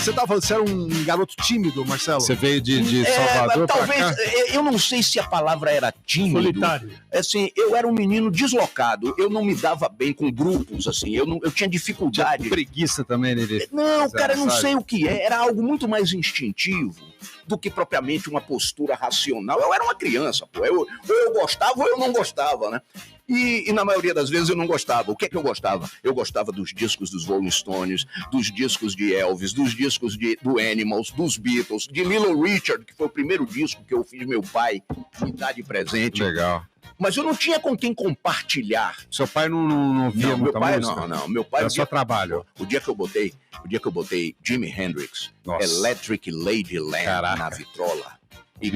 Você tava falando, você era um garoto tímido, Marcelo? Você veio de Salvador pra talvez, cá? eu não sei se a palavra era tímido. Solitário. Assim, eu era um menino deslocado, eu não me dava bem com grupos, assim, eu tinha dificuldade. Preguiça também, Lili. Não, cara, eu não sei o que é, era algo muito mais instintivo do que propriamente uma postura racional. Eu era uma criança, pô, ou eu gostava ou eu não gostava, né? E na maioria das vezes eu não gostava. O que é que eu gostava? Eu gostava dos discos dos Rolling Stones, dos discos de Elvis, dos discos do Animals, dos Beatles, de Little Richard, que foi o primeiro disco que eu fiz meu pai me dar de presente. Legal. Mas eu não tinha com quem compartilhar. Seu pai não via Não, muita meu pai música? não. Meu pai era só trabalho. O dia que eu botei Jimi Hendrix, Nossa. Electric Ladyland na vitrola. E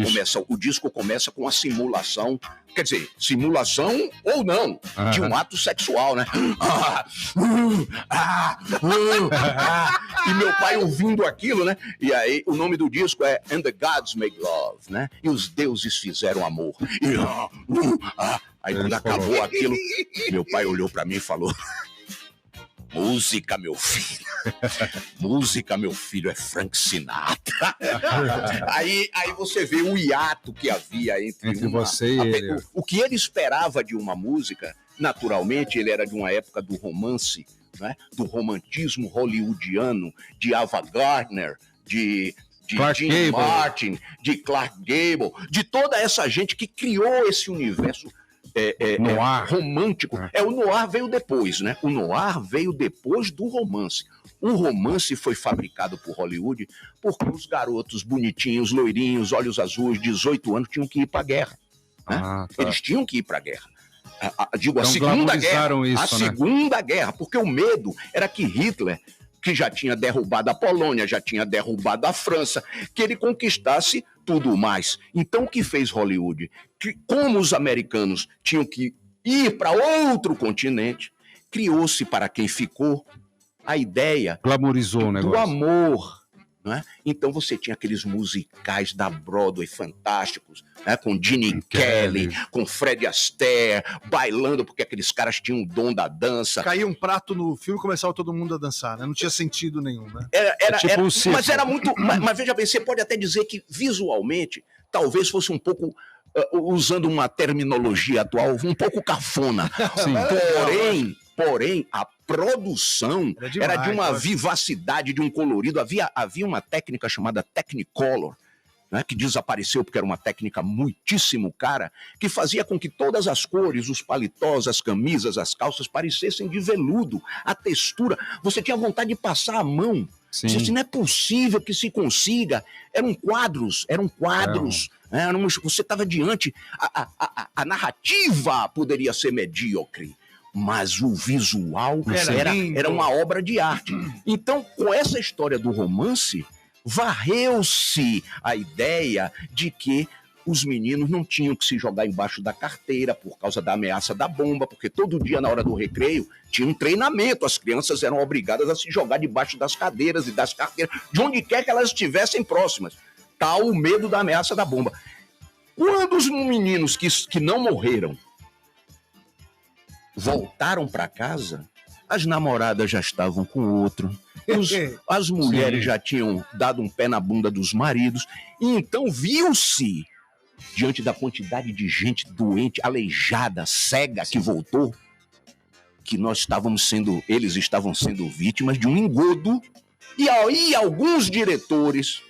o disco começa com a simulação, quer dizer, simulação ou não, de um ato sexual, né? E meu pai ouvindo aquilo, né? E aí o nome do disco é And the Gods Make Love, né? E os deuses fizeram amor. Aí quando acabou aquilo, meu pai olhou pra mim e falou: música, meu filho. Música, meu filho, é Frank Sinatra. Aí você vê o hiato que havia entre você e ele. O que ele esperava de uma música, naturalmente, ele era de uma época do romance, né? Do romantismo hollywoodiano, de Ava Gardner, de Dean Martin, de Clark Gable, de toda essa gente que criou esse universo romântico. O noir veio depois, né? O noir veio depois do romance. O romance foi fabricado por Hollywood porque os garotos bonitinhos, loirinhos, olhos azuis, 18 anos, tinham que ir pra guerra. Né? Eles tinham que ir pra guerra. A Segunda Guerra. A Segunda Guerra, porque o medo era que Hitler, que já tinha derrubado a Polônia, já tinha derrubado a França, que ele conquistasse tudo mais. Então, o que fez Hollywood? Que, como os americanos tinham que ir para outro continente, criou-se para quem ficou a ideia glamorizou o negócio. Do amor. Né? Então você tinha aqueles musicais da Broadway fantásticos, né? Com Gene Kelly, com Fred Astaire, bailando, porque aqueles caras tinham o dom da dança. Caía um prato no filme e começava todo mundo a dançar, né? Não tinha sentido nenhum, né? Mas era muito... Mas veja bem, você pode até dizer que visualmente talvez fosse um pouco... usando uma terminologia atual, um pouco cafona. Porém, a produção era de uma vivacidade, de um colorido. Havia uma técnica chamada Technicolor, né, que desapareceu porque era uma técnica muitíssimo cara, que fazia com que todas as cores, os paletós, as camisas, as calças parecessem de veludo. A textura, você tinha vontade de passar a mão. Isso não é possível que se consiga. Eram quadros. Você estava diante. A narrativa poderia ser medíocre, mas o visual era uma obra de arte. Então, com essa história do romance, varreu-se a ideia de que os meninos não tinham que se jogar embaixo da carteira por causa da ameaça da bomba, porque todo dia, na hora do recreio, tinha um treinamento. As crianças eram obrigadas a se jogar debaixo das cadeiras e das carteiras, de onde quer que elas estivessem próximas. Tal o medo da ameaça da bomba. Quando os meninos que não morreram voltaram para casa, as namoradas já estavam com outro, as mulheres já tinham dado um pé na bunda dos maridos, e então viu-se, diante da quantidade de gente doente, aleijada, cega, que voltou, que eles estavam sendo vítimas de um engodo. E aí alguns diretores,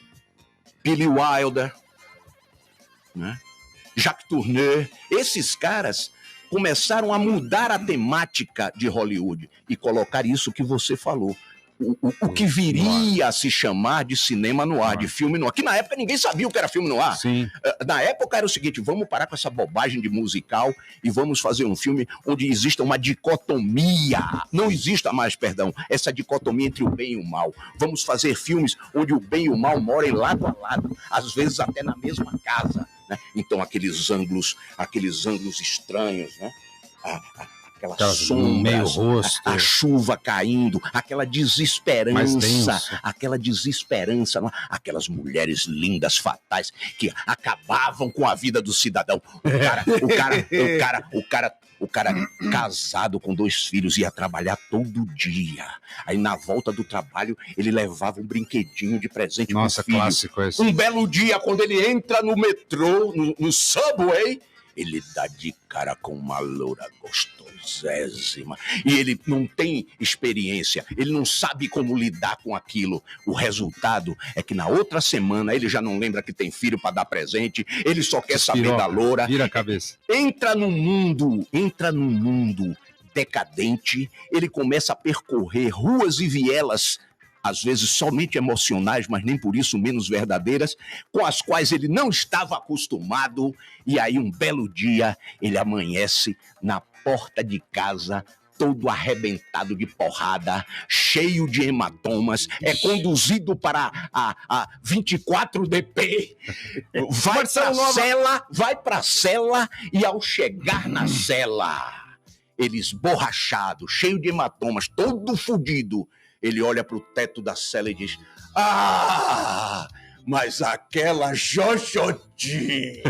Billy Wilder, né, Jacques Tourneur, esses caras começaram a mudar a temática de Hollywood e colocar isso que você falou. O que viria a se chamar de cinema noir, de filme noir, que na época ninguém sabia o que era filme noir. Na época era o seguinte: vamos parar com essa bobagem de musical e vamos fazer um filme onde exista uma dicotomia, não exista mais, essa dicotomia entre o bem e o mal. Vamos fazer filmes onde o bem e o mal morem lado a lado, às vezes até na mesma casa, né? Então aqueles ângulos estranhos, né? aquela sombra, meio rosto, a chuva caindo, aquela desesperança, aquelas mulheres lindas, fatais, que acabavam com a vida do cidadão. O cara casado com 2 filhos, ia trabalhar todo dia. Aí na volta do trabalho, ele levava um brinquedinho de presente pro filho. Nossa, clássico esse. Um belo dia, quando ele entra no metrô, no subway, ele dá de cara com uma loura gostosésima. E ele não tem experiência, ele não sabe como lidar com aquilo. O resultado é que na outra semana ele já não lembra que tem filho para dar presente, ele só quer saber da loura. Vira a cabeça. Entra num mundo decadente, ele começa a percorrer ruas e vielas, às vezes somente emocionais, mas nem por isso menos verdadeiras, com as quais ele não estava acostumado, e aí um belo dia ele amanhece na porta de casa, todo arrebentado de porrada, cheio de hematomas, é conduzido para a 24DP, vai para a cela, e ao chegar na cela, ele esborrachado, cheio de hematomas, todo fudido, ele olha pro teto da cela e diz: mas aquela Xoxotinha